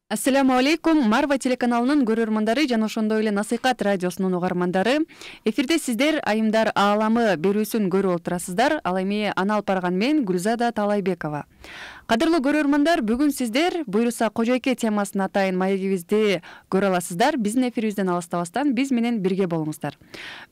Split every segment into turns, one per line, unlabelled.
Ассаламу алейкум, Марва телеканалынын көрөрмандары жана ошондой эле Насыйкат радиосунун угармандары. Эфирде сиздер Айымдар ааламы берүүсүн көрүп отурасыздар. Ал эми аны алып барган мен Гүлзада Талайбекова. Кадырлуу көрөрмандар, бүгүн сиздер буйруса кожойке темасына атайын маегибизди көрө аласыздар. Биздин эфирибизден алыстабастан биз менен бирге болуңуздар.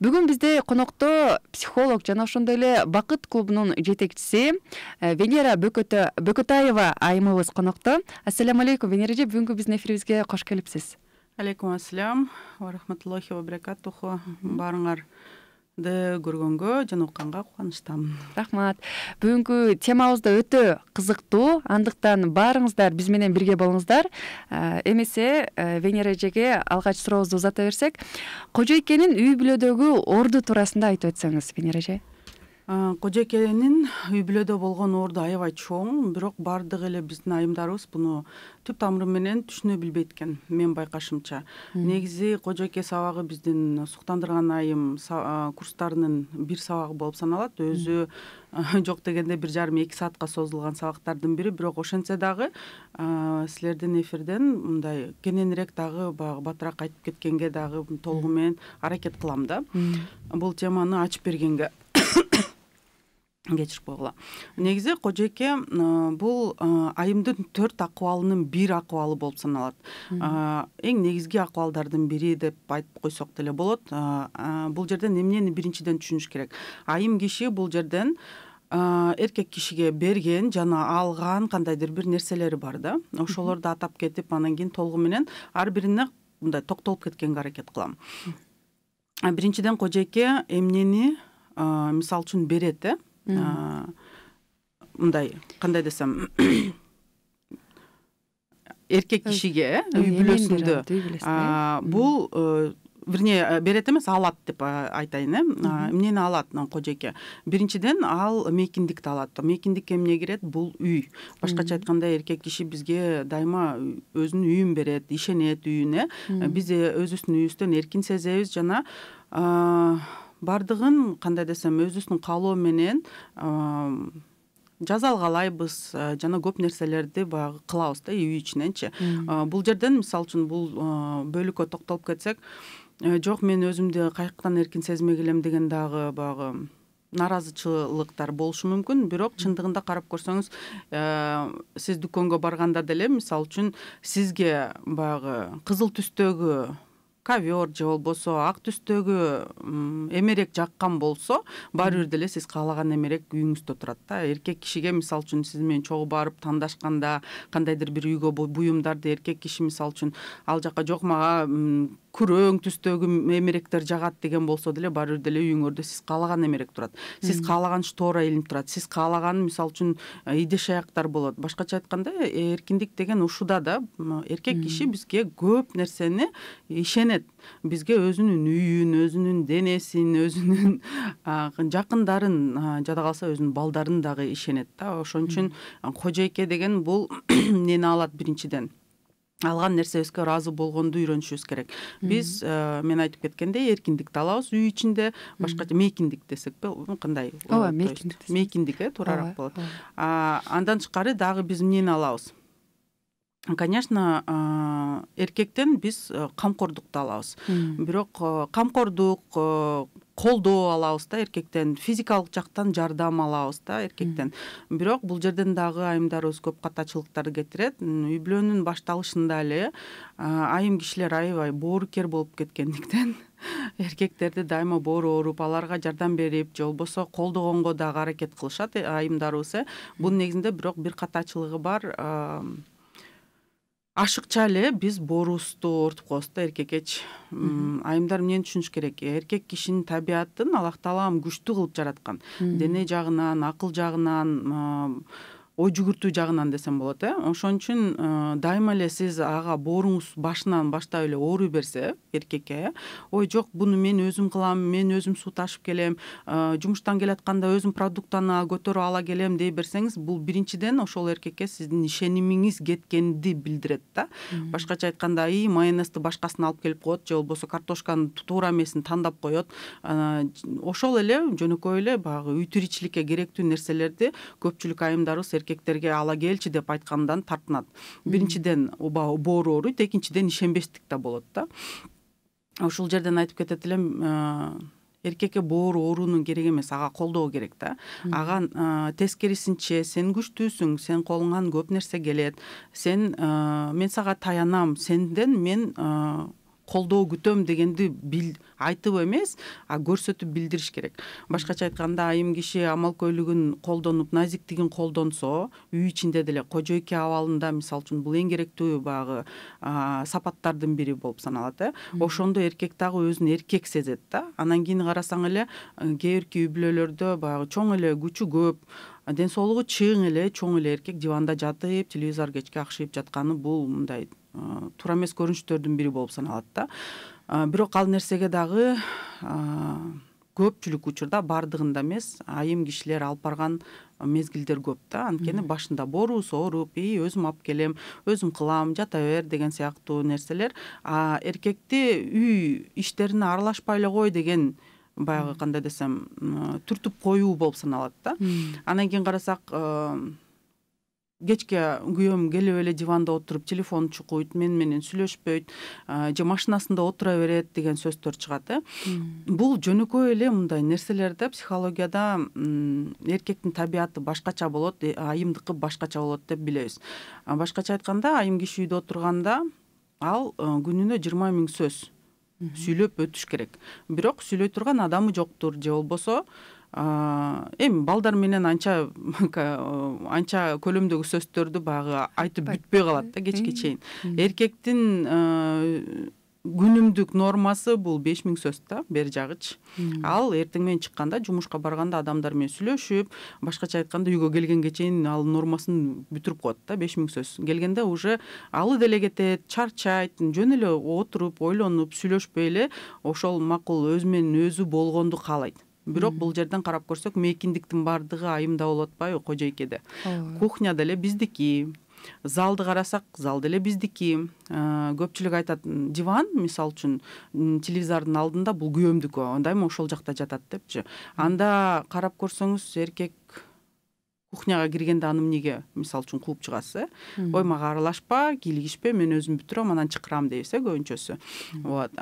Бүгүн бизде конокто психолог жана ошондой эле Бакыт клубунун жетекчиси Венера Бөкөтаева айымыбыз конокто. Ассаламу алейкум, Венера эже, бүгүнкү биздин эфирибизге кош келипсиз.
Алейкум ассалам, ва рахматуллахи ва баракатуху. Баарыңарды көргөнгө жана укканга кубанычтамын.
Рахмат. Бүгүнкү темабыз да өтө кызыктуу, андыктан баарыңыздар биз менен бирге болуңуздар. Эмесе Венера эжеге алгач сурообузду узата берсек, кожойкенин үй бүлөдөгү орду туурасында айтып өтсөңүз, Венера эже.
Кожойкенин үй бүлөдө болгон орду аябай чоң, бирок бардыгы эле биздин айымдарыбыз буну түп тамыры менен түшүнө билбейт экен, мен байкашымча. Негизи кожойке сабагы биздин суктандырган айым курстарынын бир сабагы болуп саналат. Өзү жок дегенде 1,5-2 саатка созулган сабактардын бири, бирок ошентсе дагы силердин эфирден мындай кененирээк дагы батыраак айтып кеткенге дагы толугу менен аракет кылам да. Бул теманы ачып бергенге кечирип койгула. Негизи кожойке бул айымдын 4 акыбалынын бир акыбалы болуп саналат. Эң негизги акыбалдардын бири деп айтып койсок деле болот. Бул жерден эмнени биринчиден түшүнүш керек. Айым киши бул жерден эркек кишиге берген жана алган кандайдыр бир нерселери бар да. Ошолорду атап кетип, анан кийин толугу менен ар бирине мындай токтолуп кеткенге аракет кылам. Биринчиден кожойке эмнени мисал үчүн берет, мындай кандай десем, эркек кишиге үй бүлөсүндө бул вернее берет эмес, алат деп айтайын. Эмнени алат кожойке? Биринчиден ал мейкиндикти алат. Мейкиндик эмне кирет? Бул үй. Башкача айтканда эркек киши бизге дайыма өзүнүн үйүн берет, ишенет үйүнө. Биз өзүбүздүн үйүбүздөн эркин сезебиз жана бардыгын кандай десем өзүбүздүн каалоо менен жазалгалайбыз жана көп нерселерди баягы кылабыз да үй ичиненчи. Бул жерден мисал үчүн бул бөлүккө токтолуп кетсек, жок мен өзүмдү каяктан эркин сезмей келем деген дагы баягы наразычылыктар болушу мүмкүн, бирок чындыгында карап көрсөңүз, сиз дүкөнгө барганда деле мисал үчүн сизге баягы кызыл түстөгү ковер же болбосо ак түстөгү эмерек жаккан болсо, баары бир деле сиз каалаган эмерек үйүңүздө турат да. Эркек кишиге мисал үчүн сиз менен чогуу барып тандашканда, кандайдыр бир үйгө буюмдарды эркек киши мисал үчүн ал жака жок мага күрөң түстөгү эмеректер жагат деген болсо деле, баары бир деле үйүңөрдө сиз каалаган эмерек турат. Сиз каалаган штора илинип турат. Сиз каалаган мисал үчүн идеш аяктар болот. Башкача айтканда, эркиндик деген ушуда да. Эркек киши бизге көп нерсени ишенет. Бизге өзүнүн үйүн, өзүнүн денесин, өзүнүн жакындарын, жада калса өзүнүн балдарын дагы ишенет да. Ошон үчүн кожойке деген бул эмнени алат? Биринчиден алган нерсебизге ыраазы болгонду үйрөнүшүбүз керек. Биз мен айтып кеткендей эркиндикти алабыз үй ичинде, башкача мейкиндик десекпи, кандай?
Ооба, мейкиндик.
Мейкиндик туурараак болот. Андан тышкары дагы биз эмнени алабыз? Конечно, эркектен биз камкордукту алабыз. Бирок камкордук, колдоо алабыз да эркектен, физикалык жактан жардам алабыз да эркектен. Бирок бул жерден дагы айымдарыбыз көп катачылыктарды кетирет. Үй бүлөнүн башталышында эле айым кишилер аябай боорукер болуп кеткендиктен эркектерди дайыма боору ооруп, аларга жардам берип, же болбосо колдогонго дагы аракет кылышат айымдарыбыз. Бунун негизинде бирок бир катачылыгы бар. Ашыкча эле биз боорубузду ортуп коебуз да эркекечи. Айымдар эмнени түшүнүш керек? Эркек кишинин табиятын Аллах Таалам күчтүү кылып жараткан. Дене жагынан, акыл жагынан, ой жүгүртүү жагынан десем болот. Ошон үчүн дайыма эле сиз ага бооруңуз башынан баштап эле ооруй берсе эркекке, ой жок буну мен өзүм кылам, мен өзүм суу ташып келем, жумуштан келатканда өзүм продуктаны көтөрүп ала келем дей берсеңиз, бул биринчиден ошол эркекке сиздин ишенимиңиз кеткенди билдирет да. Башкача айтканда, майонезди башкасын алып келип коет, же болбосо картошканын туура эмесин тандап коет. Ошол эле жөнөкөй эле баягы үй тиричиликке керектүү нерселерди көпчүлүк айымдарыбыз эркектерге ала келчи деп айткандан тартынат. Биринчиден боору ооруйт, экинчиден ишенбестик да болот да. Ушул жерден айтып кетет элем, эркекке боору оорунун кереги эмес, ага колдоо керек да. Ага тескерисинче сен күчтүүсүң, сен колуңан көп нерсе келет, мен сага таянам, сенден мен колдоо күтөм дегенди айтып эмес, көрсөтүп билдириш керек. Башкача айтканда, айым киши амал-көйлүгүн колдонуп, назиктигин колдонсо, үй ичинде деле кожойке абалында, мисалы үчүн бул эң керектүү багы сапаттардын бири болуп саналат. Ошондо эркек дагы өзүн эркек сезет да. Анан кийин карасаң эле, кээ бирки үй бүлөлөрдө багы чоң эле күчү көп, ден соолугу чың эле, чоң эле эркек диванда жатып, телевизор кечке акшыйып жатканы бул мындай туура эмес көрүнүштөрдүн бири болуп саналат да. Бирок ал нерсеге дагы көпчүлүк учурда, бардыгында эмес, айым кишилер алып барган мезгилдер көп да. Анткени башында боорусу ооруп, өзүм алып келем, өзүм кылам, жата бер деген сыяктуу нерселер, эркекти үй иштерине аралашпай эле кой деген баягы кандай десем, түртүп коюу болуп саналат да. Анан кийин карасак, кечке күйөөм келип эле диванда отуруп телефон чукуйт, менен сүйлөшпөйт, же машинасында отура берет деген сөздөр чыгат. Бул жөнөкөй эле мындай нерселерде психологияда эркектин табияты башкача болот, айымдыкы башкача болот деп билебиз. Башкача айтканда, айым киши үйдө отурганда ал күнүнө 20 000 сөз сүйлөп өтүш керек. Бирок сүйлөй турган адамы жоктур, же болбосо эми балдар менен анча көлөмдөгү сөздөрдү багы айтып бүтпөй калат да кечке чейин. Эркектин күнүмдүк нормасы бул 5 000 сөз да, бери жагыч. Ал эртең менен чыкканда, жумушка барганда адамдар менен сүйлөшүп, башкача айтканда үйгө келгенге чейин ал нормасын бүтүрүп коет да, 5 000 сөз. Келгенде уже алы деле кетет, чарчайт, жөн эле отуруп, ойлонуп, сүйлөшпөй эле ошол макул өзү менен өзү болгонду каалайт. Бирок бул жерден карап көрсөк, мейкиндиктин бардыгы айымда болуп атпайбы, кожойкеде. Кухня деле биздики, залды карасак, зал деле биздики. Көпчүлүк айтат, диван, мисалы үчүн, телевизордун алдында бул күйөөмдүкү, дайыма ошол жакта жатат депчи. Анда карап көрсөңүз, эркек кухняга киргенде аны эмнеге, мисалы үчүн, кууп чыгасыз, ой, мага аралашпа, кийлигишпе, мен өзүм бүтүрөм, анан чакырам дейбиз, көбүнчөсү. Вот.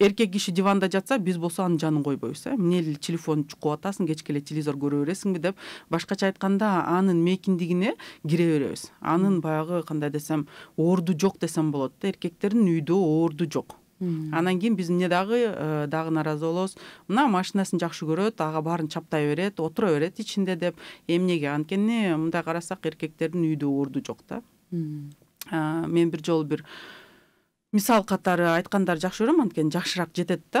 Эркек киши диванда жатса, биз болсо анын жанын койбойбуз. Эмне эле телефон чукуп атасың, кечке эле телевизор көрө бересиңби деп, башкача айтканда, анын мейкиндигине кире беребиз. Анын баягы кандай десем, оорду жок десем болот да, эркектердин үйдө оорду жок. Анан кийин биз эмне дагы нааразы болобуз. Мына машинасын жакшы көрөт, ага баарын чаптай берет, отура берет ичинде деп. Эмнеге? Анткени мындай карасак, эркектердин үйдө оорду жок да. Мен бир жолу бир мисал катары айткандарды жакшы көрөм, анткени жакшыраак жетет да.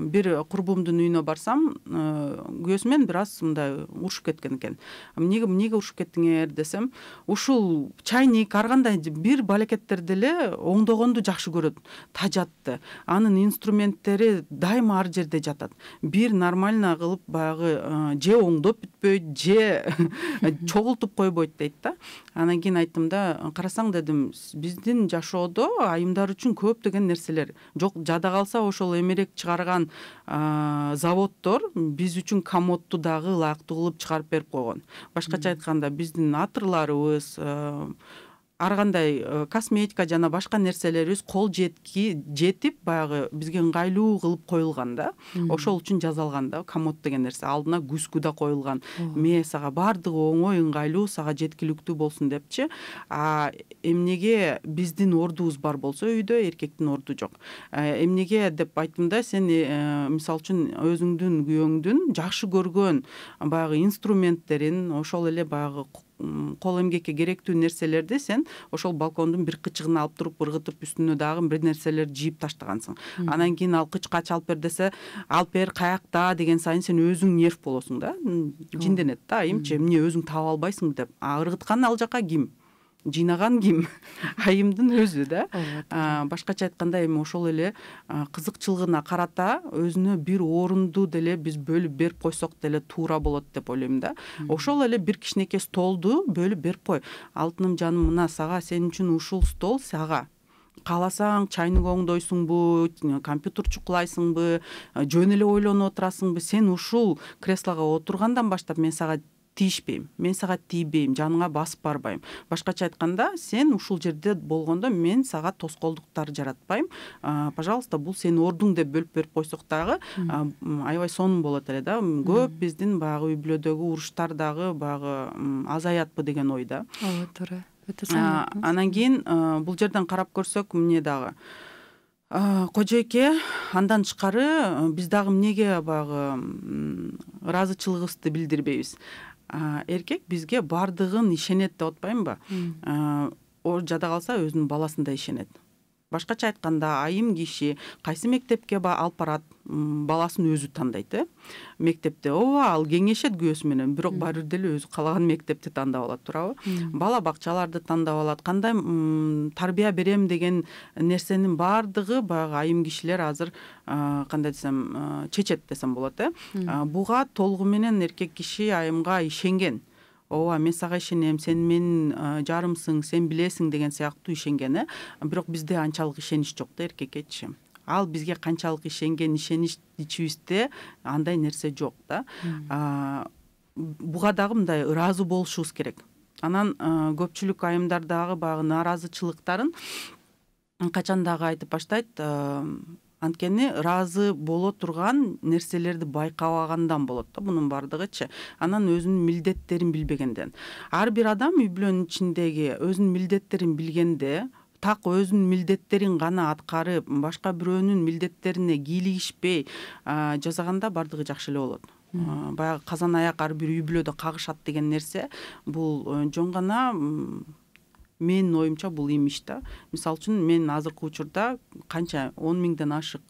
Бир курбумдун үйүнө барсам, күйөөсү менен бир аз мындай урушуп кеткен экен. Эмнеге урушуп кеттиңер десем, ушул чайник, ар кандай бир балекеттер деле оңдогонду жакшы көрөт, тажатты. Анын инструменттери дайыма ар жерде жатат. Бир нормально кылып баягы же оңдоп бүтпөйт, же чогултуп койбойт дейт да. Анан кийин айттым да, карасаң дедим, биздин жашоодо айымдар үчүн көптөгөн нерселер жок. Жада калса ошол эмерек чыгарган заводдор биз үчүн комодту дагы ылайыктуу кылып чыгарып берип койгон. Башкача айтканда, биздин атырларыбыз, ар кандай косметика жана башка нерселерибиз кол жетип баягы бизге ыңгайлуу кылып коюлган да. Ошол үчүн жасалган да, комод деген нерсе. Алдына күскү да коюлган. Сага бардыгы оңой, ыңгайлуу, сага жеткиликтүү болсун депчи. Эмнеге биздин ордубуз бар болсо үйдө, эркектин орду жок. Эмнеге деп айттым да, сен мисалы үчүн өзүңдүн күйөөңдүн жакшы көргөн баягы инструменттерин, ошол эле баягы кол эмгекке керектүү нерселерди сен ошол балкондун бир кычыгына алып туруп ыргытып, үстүнө дагы бир нерселер жийип таштагансың. Анан кийин ал кычкач алып бер десе, алып бер каякта деген сайын сен өзүң нерв болосуң да. Жинденет да, айымчы, эмне өзүң таап албайсың деп. Ыргыткан ал жака ким? Жыйнаган ким? Айымдын өзү да. Башкача айтканда, эми ошол эле кызыкчылыгына карата өзүнө бир орунду деле биз бөлүп берип койсок деле туура болот деп ойлойм да. Ошол эле бир кичинекей столду бөлүп берип кой. Алтыным жаным, мына сага, сен үчүн ушул стол сага. Кааласаң чайник оңдойсуңбу, компьютер чукулайсыңбы, жөн эле ойлонуп отурасыңбы, сен ушул креслого отургандан баштап мен сага тийишпейм, мен сага тийбейм, жаныңа басып барбайм. Башкача айтканда, сен ушул жерде болгондо мен сага тоскоолдуктар жаратпайм. Пожалуйста, бул сенин ордуң деп бөлүп берип койсок дагы аябай сонун болот эле да. Көп биздин баягы үй бүлөдөгү уруштар дагы баягы азаятпы деген ойда.
Ооба, туура. Өтө сонун.
Анан кийин бул жерден карап көрсөк, эмне дагы кожойке андан тышкары биз дагы эмнеге баягы ыраазычылыгыбызды билдирбейбиз. Эркек бизге бардыгын ишенет деп атпаймынбы? Жада калса өзүнүн баласына да ишенет. Башкача айтканда, айым киши кайсы мектепке алып барат, баласын өзү тандайт. Мектепте ооба, ал кеңешет күйөөсү менен, бирок баары бир деле өзү каалаган мектепти тандап алат, туурабы? Бала бакчаларды тандап алат. Кандай тарбия берем деген нерсенин баардыгы баягы айым кишилер азыр кандай десем, чечет десем болот. Буга толугу менен эркек киши айымга ишенген. Ооба, мен сага ишенем, сен менин жарымсың, сен билесиң деген сыяктуу ишенген. Бирок бизде анчалык ишенич жок да эркеккечи. Ал бизге канчалык ишенген, ишенич ичибизде андай нерсе жок да. Буга дагы мындай ыраазы болушубуз керек. Анан көпчүлүк айымдар дагы баягы нааразычылыктарын качан дагы айтып баштайт. Анткени ыраазы боло турган нерселерди байкабагандан болот да мунун бардыгычы. Анан өзүнүн милдеттерин билбегенден. Ар бир адам үй бүлөнүн ичиндеги өзүнүн милдеттерин билгенде, так өзүнүн милдеттерин гана аткарып, башка бирөөнүн милдеттерине кийлигишпей жасаганда бардыгы жакшы эле болот. Баягы казан аяк ар бир үй бүлөдө кагышат деген нерсе бул жон гана менин оюмча бул имиш да. Мисалы үчүн мен азыркы учурда канча 10 миңден ашык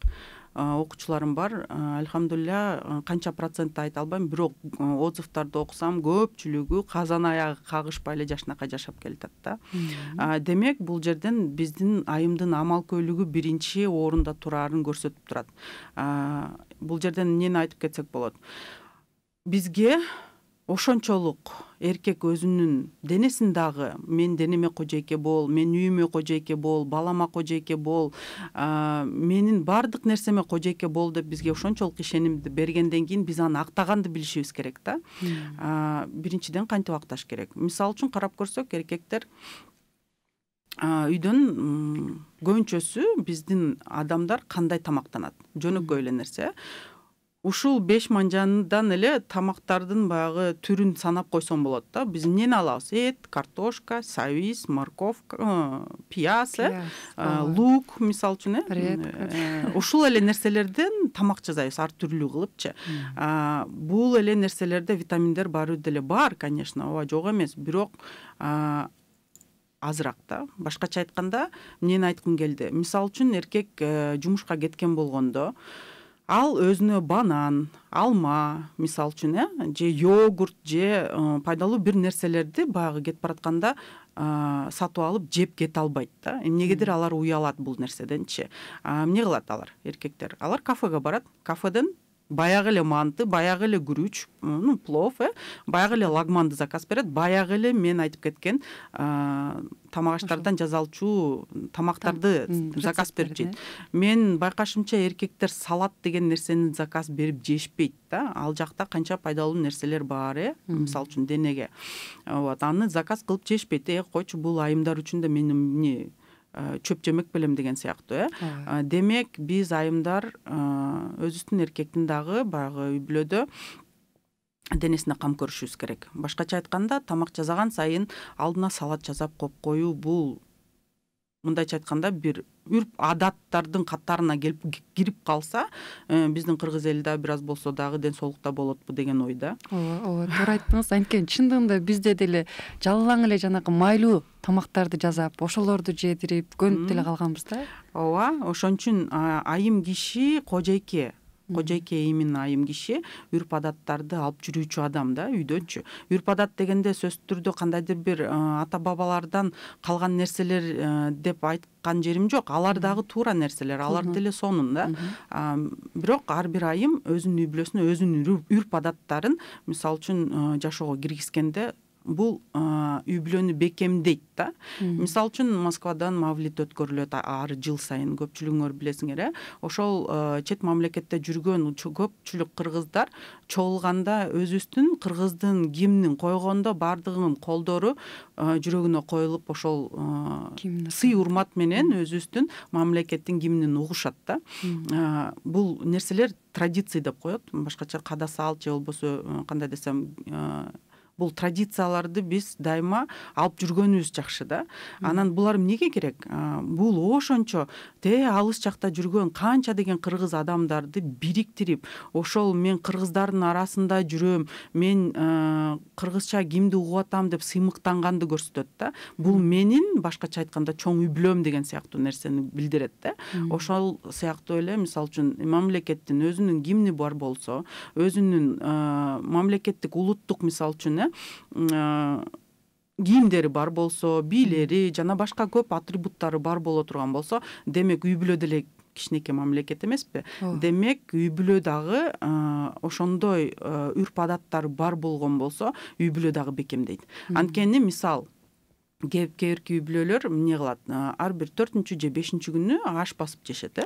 окуучуларым бар. Альхамдулилля, канча процентти айта албайм, бирок отзывдарды окусам көпчүлүгү казан аягы кагышпай эле жашынакай жашап келатат да. Демек, бул жерден биздин айымдын амалкөйлүгү биринчи орунда турарын көрсөтүп турат. Бул жерден эмнени айтып кетсек болот? Бизге ошончолук эркек өзүнүн денесин дагы мен денеме кожойке бол, мен үйүмө кожойке бол, балама кожойке бол, менин бардык нерсеме кожойке бол деп бизге ошончолук ишенимди бергенден кийин биз аны актаганды билишибиз керек да. Биринчиден кантип акташ керек? Мисалы үчүн карап көрсөк, эркектер үйдөн көбүнчөсү биздин адамдар кандай тамактанат? Жөнөкөй эле нерсе. Ушул 5 манжандан эле тамактардын баягы түрүн санап койсом болот да. Биз эмнени алабыз? Эт, картошка, сабиз, морковка, пияз, лук, мисалы үчүн. Ушул эле нерселерден тамак жасайбыз, ар түрлүү кылыпчы. Бул эле нерселерде витаминдер баары деле бар, конечно, ооба, жок эмес, бирок азыраак да. Башкача айтканда, эмнени айткым келди? Мисалы үчүн эркек жумушка кеткен болгондо, ал өзүнө банан, алма, мисалы үчүн, же йогурт, же пайдалуу бир нерселерди баягы кетип баратканда сатып алып жеп кете албайт да. Эмнегедир алар уялат бул нерседенчи. Эмне кылат алар, эркектер? Алар кафеге барат. Кафеден баягы эле манты, баягы эле күрүч, плов, баягы эле лагманды заказ берет, баягы эле мен айтып кеткен тамак аштардан жасалчу тамактарды заказ берип жейт. Мен байкашымча эркектер салат деген нерсени заказ берип жешпейт да. Ал жакта канча пайдалуу нерселер бар, мисалы үчүн денеге. Вот, аны заказ кылып жешпейт. Койчу, бул айымдар үчүн да мен эмне чөп жемек белем деген сыяктуу. Демек, биз айымдар өзүбүздүн эркектин дагы баягы үй бүлөдө денесине кам көрүшүбүз керек. Башкача айтканда, тамак жасаган сайын алдына салат жасап коюп коюу, бул мындайча айтканда бир үрп адаттардын катарына кирип калса, биздин кыргыз эли да бир аз болсо дагы ден соолукта болотпу деген ойда.
Ооба, туура айттыңыз. Анткени чындыгында бизде деле жалалаң эле жанагы майлуу тамактарды жасап, ошолорду жедирип көнүп деле калганбыз да.
Ооба, ошон үчүн айым киши кожойке именно айым киши үрп адаттарды алып жүрүүчү адам да, үйдөчү. Үрп адат дегенде сөзсүз түрдө кандайдыр бир ата бабалардан калган нерселер деп айткан жерим жок. Алар дагы туура нерселер, алар деле сонун да. Бирок ар бир айым өзүнүн үй бүлөсүнө өзүнүн үрп адаттарын, мисалы үчүн, жашоого киргизгенде бул үй бүлөнү бекемдейт да. Мисалы үчүн Москвадан мавлид өткөрүлөт ар жыл сайын, көпчүлүгүңөр билесиңер, ошол чет мамлекетте жүргөн көпчүлүк кыргыздар чогулганда өзүбүздүн кыргыздын гимнин койгондо баардыгынын колдору жүрөгүнө коюлуп ошол сый урмат менен өзүбүздүн мамлекеттин гимнин угушат да. Бул нерселер традиция деп коет, башкача када салт же болбосо кандай десем, бул традицияларды биз дайыма алып жүргөнүбүз жакшы да. Анан булар эмнеге керек? Бул ошончо алыс жакта жүргөн канча деген кыргыз адамдарды бириктирип, ошол мен кыргыздардын арасында жүрөм, мен кыргызча гимнди угуп атам деп сыймыктанганды көрсөтөт да. Бул менин башкача айтканда чоң үй бүлөм деген сыяктуу нерсени билдирет да. Ошол сыяктуу эле мисалы үчүн мамлекеттин өзүнүн гимни бар болсо, өзүнүн мамлекеттик улуттук мисалы үчүн кийимдери бар болсо, бийлери жана башка көп атрибуттары бар боло турган болсо, демек үй бүлө деле кичинекей мамлекет эмеспи? Демек үй бүлө дагы ошондой үрп адаттары бар болгон болсо, үй бүлө дагы бекемдейт. Анткени мисал кээ бирки үй бүлөлөр эмне кылат? Ар бир 4-чү же 5-чү күнү аш басып жешет.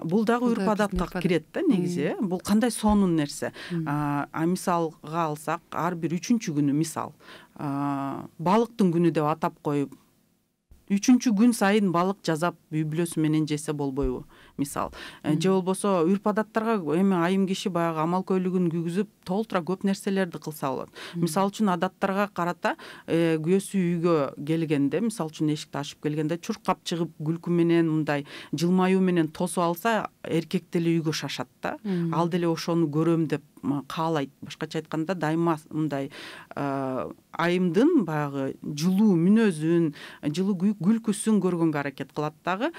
Бул дагы үрп адатка кирет да негизи. Бул кандай сонун нерсе. Мисалга алсак, ар бир 3-чү күнү мисал балыктын күнү деп атап коюп, 3-чү күн сайын балык жазап үй бүлөсү менен жесе болбойбу? Мисал. Же болбосо үрп адаттарга эми айым киши баягы амалкөйлүгүн күйгүзүп, толтура көп нерселерди кылса болот. Мисалы үчүн адаттарга карата күйөөсү үйгө келгенде, мисалы үчүн эшикти ачып келгенде чуркап чыгып күлкү менен мындай жылмаюу менен тосуп алса, эркек деле үйгө шашат да. Ал деле ошону көрөм деп каалайт. Башкача айтканда дайыма мындай айымдын баягы жылуу мүнөзүн, жылуу күлкүсүн көргөнгө аракет кылат дагы.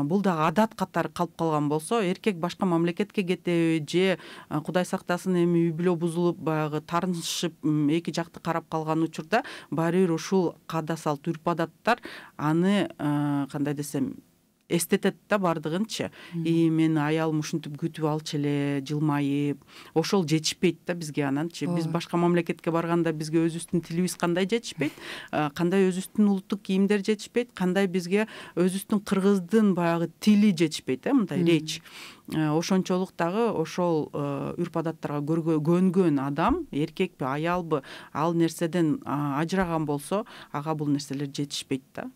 Бул дагы адат катары калып калган болсо, эркек башка мамлекетке кетеби же Кудай сактасын эми үй бүлө бузулуп баягы тарынышып эки жакты карап калган учурда баары бир ушул када салт үрп адаттар аны кандай десем эстетет да бардыгынчы. Мен аялым ушинтип күтүп алчу эле, жылмайып. Ошол жетишпейт да бизге ананчы. Биз башка мамлекетке барганда бизге өзүбүздүн тилибиз кандай жетишпейт, кандай өзүбүздүн улуттук кийимдер жетишпейт, кандай бизге өзүбүздүн кыргыздын баягы тили жетишпейт, мындай речь. Ошончолук дагы ошол үрп адаттарга көнгөн адам, эркекпи, аялбы, ал нерседен ажыраган болсо, ага бул нерселер жетишпейт да.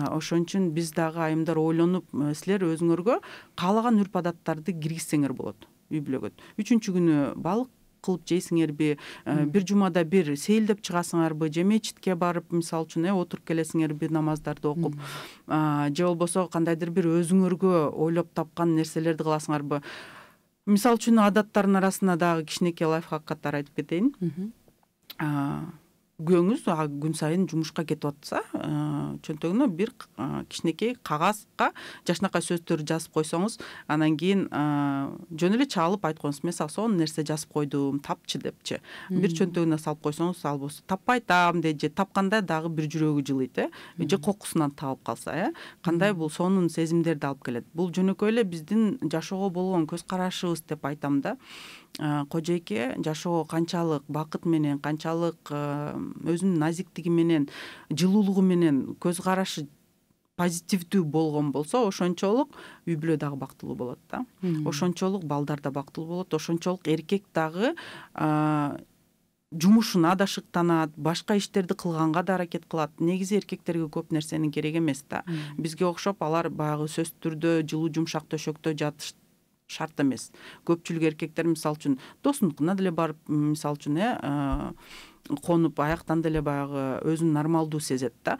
Ошон үчүн биз дагы айымдар ойлонуп, силер өзүңөргө каалаган үрп адаттарды киргизсеңер болот үй бүлөгө. 3-чү күнү балык кылып жейсиңерби, бир жумада бир сейилдеп чыгасыңарбы, же мечитке барып мисалы үчүн отуруп келесиңерби намаздарды окуп, же болбосо кандайдыр бир өзүңөргө ойлоп тапкан нерселерди кыласыңарбы. Мисалы үчүн адаттардын арасында дагы кичинекей лайфхак катары айтып кетейин. Күйөөңүз күн сайын жумушка кетип атса, чөнтөгүнө бир кичинекей кагазга жашынакай сөздөрдү жазып койсоңуз, анан кийин жөн эле чалып айткоңуз, мен сонун нерсе жазып койдум, тапчы депчи. Бир чөнтөгүнө салып койсоңуз, ал болсо таппай атам дейт, же тапканда дагы бир жүрөгү жылыйт, же кокусунан таап калса, кандай бул сонун сезимдерди алып келет. Бул жөнөкөй эле биздин жашоого болгон көз карашыбыз деп айтам да. Кожойке жашоого канчалык бакыт менен, канчалык өзүнүн назиктиги менен, жылуулугу менен көз карашы позитивдүү болгон болсо, ошончолук үй бүлө дагы бактылуу болот да. Ошончолук балдар да бактылуу болот, ошончолук эркек дагы жумушуна да шыктанат, башка иштерди кылганга да аракет кылат. Негизи эркектерге көп нерсенин кереги эмес да. Бизге окшоп алар баягы сөз түрдө жылуу жумшак төшөктө жатыш шарт эмес. Көпчүлүк эркектер мисалы үчүн досунукуна деле барып, мисалы үчүн конуп, аяктан деле баягы өзүн нормалдуу сезет да.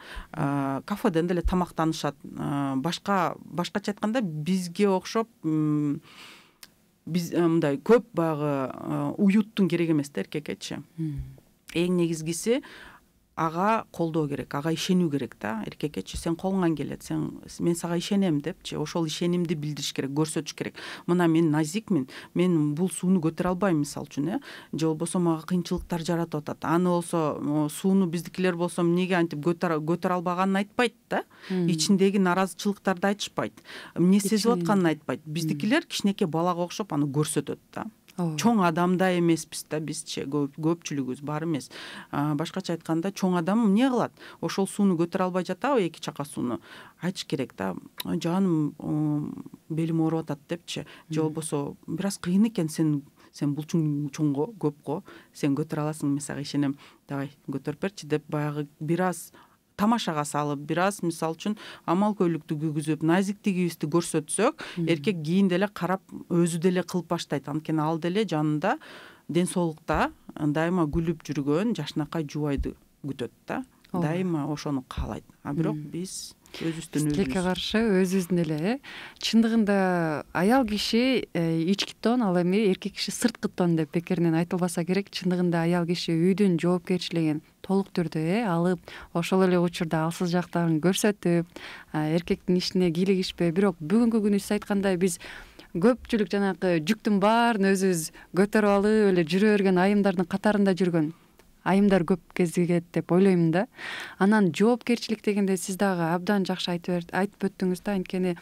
Кафеден деле тамактанышат. Башкача айтканда бизге окшоп биз мындай көп баягы уюттун кереги эмес да эркекечи. Эң негизгиси ага колдоо керек, ага ишенүү керек да. Эркекечи сен колуңан келет, мен сага ишенем депчи, ошол ишенимди билдириш керек, көрсөтүш керек. Мына мен назикмин, мен бул сууну көтөрө албайм мисалы үчүн, же болбосо мага кыйынчылыктар жаратып атат. Аны болсо сууну биздикилер болсо эмнеге антип көтөрө албаганын айтпайт да. Ичиндеги наразычылыктарды айтышпайт, эмне сезип атканын айтпайт. Биздикилер кичинекей балага окшоп аны көрсөтөт да. чоң адамдай эмеспиз да бизчи, көпчүлүгүбүз бар эмес. Башкача айтканда чоң адам эмне кылат? Ошол сууну көтөрө албай жатабы, 2 чака сууну? Айтыш керек да, жаным белим ооруп атат депчи, же болбосо бир аз кыйын экен, сен булчуң чоңго, көпкө, сен көтөрө аласың, мен сага ишенем, давай көтөрүп берчи деп баягы бир аз тамашага салып, бир аз мисалы үчүн амал көйлүктү кийгизип, назиктигибизди көрсөтсөк, эркек кийин деле карап өзү деле кылып баштайт. Анткени ал деле жанында ден соолукта дайыма күлүп жүргөн жашнакай жубайды күтөт да. Дайыма ошону каалайт. А бирок биз өзүбүздүн
тилекке каршы өзүбүздүн эле чындыгында аял киши ички тон, ал эми эркек киши сырткы тон деп бекеринен айтылбаса керек. Чындыгында аял киши үйдүн жоопкерчилигин толук түрдө алып, ошол эле учурда алсыз жактарын көрсөтүп, эркектин ишине кийлигишпей. Бирок бүгүнкү күнү сиз айткандай биз көпчүлүк жанагы жүктүн баарын өзүбүз көтөрүп алып эле жүрө берген айымдардын катарында жүргөн айымдар көп кезигет деп ойлоймун да. Анан жоопкерчилик дегенде сиз дагы абдан жакшы айтып өттүңүз да. Анткени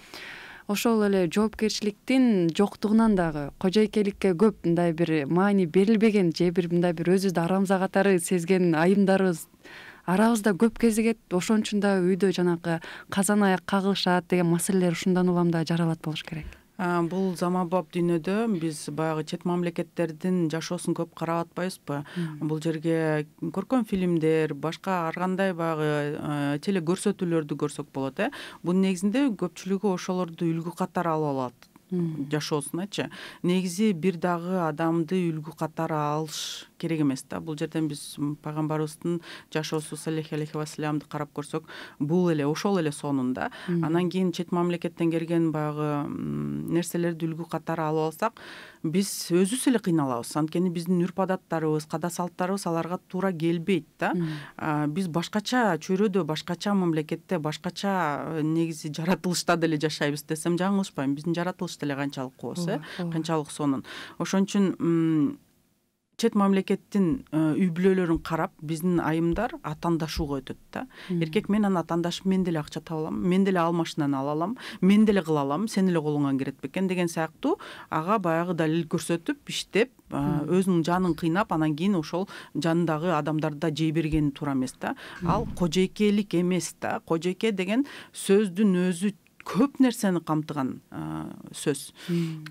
ошол эле жоопкерчиликтин жоктугунан дагы кожойкеликке көп мындай бир маани берилбеген же бир мындай бир өзүбүздү арамза катары сезген айымдарыбыз арабызда көп кезигет. Ошон үчүн да үйдө жанагы казан аяк кагылышат деген маселелер ушундан улам да жаралат болуш керек.
Бул заманбап дүйнөдө биз баягы чет мамлекеттердин жашоосун көп карап атпайбызбы? Бул жерге көркөм фильмдер, башка ар кандай баягы теле көрсөтүүлөрдү көрсөк болот. Бунун негизинде көпчүлүгү ошолорду үлгү катары алып алат жашоосуначы. Негизи бир дагы адамды үлгү катары алыш керек эмес да. Бул жерден биз пайгамбарыбыздын жашоосу саллаллаху алейхи вассаламды карап көрсөк, бул эле ошол эле сонунда. Анан кийин чет мамлекеттен келген баягы нерселерди үлгү катары алып алсак, биз өзүбүз эле кыйналабыз. Анткени биздин үрп адаттарыбыз, када салттарыбыз аларга туура келбейт да. Биз башкача чөйрөдө, башкача мамлекетте, башкача негизи жаратылышта деле жашайбыз десем жаңылышпайм. Биздин жаратылыш деле канчалык кооз, канчалык сонун. Ошон үчүн чет мамлекеттин үй бүлөлөрүн карап биздин айымдар атаандашууга өтөт да. Эркек менен атаандашып, мен деле акча таба алам, мен деле ал машинаны ала алам, мен деле кыла алам, сен эле колуңан кирет бекен деген сыяктуу ага баягы далил көрсөтүп, иштеп, өзүнүн жанын кыйнап, анан кийин ошол жандагы адамдарды да жей бергени туура эмес да. Ал кожойкелик эмес да. Кожойке деген сөздүн өзү көп нерсени камтыган сөз.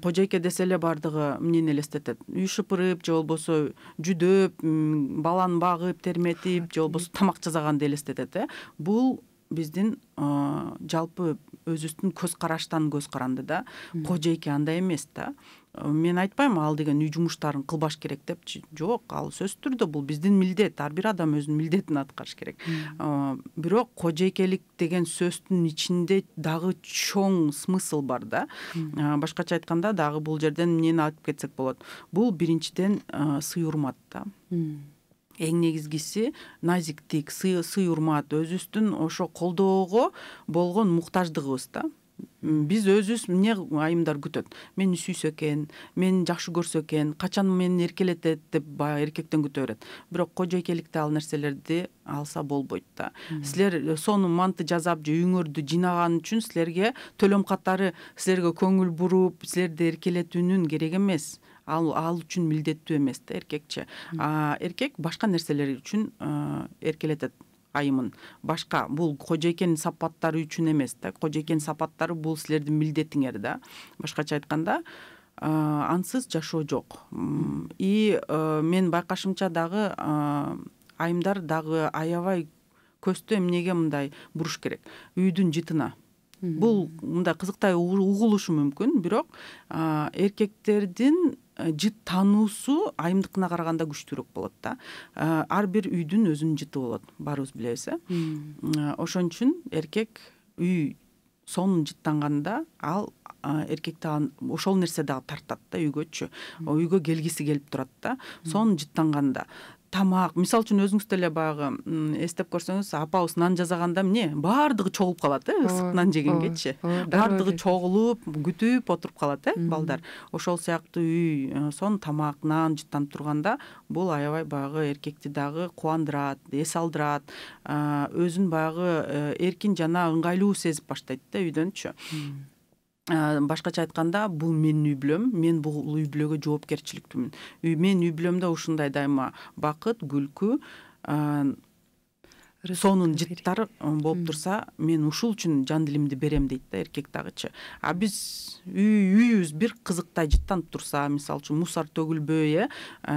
Кожойке десе эле бардыгы эмнени элестетет? Үй шыпырып, же болбосо жүдөп, баланы багып, терметип, же болбосо тамак жасаганды элестетет. Бул биздин жалпы өзүбүздүн көз караштан көз каранды да. Кожойке андай эмес да. Мен айтпайм ал деген үй жумуштарын кылбаш керек депчи. Жок, ал сөзсүз түрдө бул биздин милдет. Ар бир адам өзүнүн милдетин аткарыш керек. Бирок кожойкелик деген сөздүн ичинде дагы чоң смысл бар да. Башкача айтканда дагы бул жерден эмнени айтып кетсек болот? Бул биринчиден сый урмат да. Эң негизгиси назиктик, сый урмат, өзүбүздүн ошо колдоого болгон муктаждыгыбыз да. Биз өзүбүз эмне айымдар күтөт? Мени сүйсө экен, мени жакшы көрсө экен, качан мени эркелетет деп баягы эркектен күтө берет. Бирок кожойкеликте ал нерселерди алса болбойт да. Силер сону манты жасап же үйүңөрдү жыйнаган үчүн силерге төлөм катары силерге көңүл буруп, силерди эркелетүүнүн керек эмес. Ал үчүн милдеттүү эмес да эркекче. Эркек башка нерселер үчүн эркелетет айымын. Башка бул кожойкенин сапаттары үчүн эмес да. Кожойкенин сапаттары бул силердин милдетиңер да. Башкача айтканда, ансыз жашоо жок. Мен байкашымча дагы айымдар дагы аябай көздө эмнеге мындай буруш керек? Үйдүн жытына. Бул мындай кызыктай угулушу мүмкүн, бирок эркектердин жыт таануусу айымдыкына караганда күчтүүрөөк болот да. Ар бир үйдүн өзүнүн жыты болот, баарыбыз билебиз. Ошон үчүн эркек үй сонун жыттанганда ал эркекти ошол нерсе дагы тартат да үйгөчү. Үйгө келгиси келип турат да. Сонун жыттанганда тамак, мисалы үчүн өзүңүз деле баягы эстеп көрсөңүз, апабыз нан жасаганда эмне? Баардыгы чогулуп калат, ысык нан жегенгечи. Баардыгы чогулуп, күтүп отуруп калат, балдар. Ошол сыяктуу үй сонун тамак, нан жыттанып турганда, бул аябай баягы эркекти дагы кубандырат, эс алдырат, өзүн баягы эркин жана ыңгайлуу сезип баштайт да үйдөнчү. башкача айтканда бул менин үй бүлөм, мен бул үй бүлөгө жоопкерчиликтүүмүн. Менин үй бүлөмдө ушундай дайыма бакыт, күлкү, сонун жыттар болуп турса, мен ушул үчүн жан дилимди берем дейт да эркек дагычы. А биз үйүбүз бир кызыктай жыттанып турса, мисалы үчүн мусор төгүлбөй,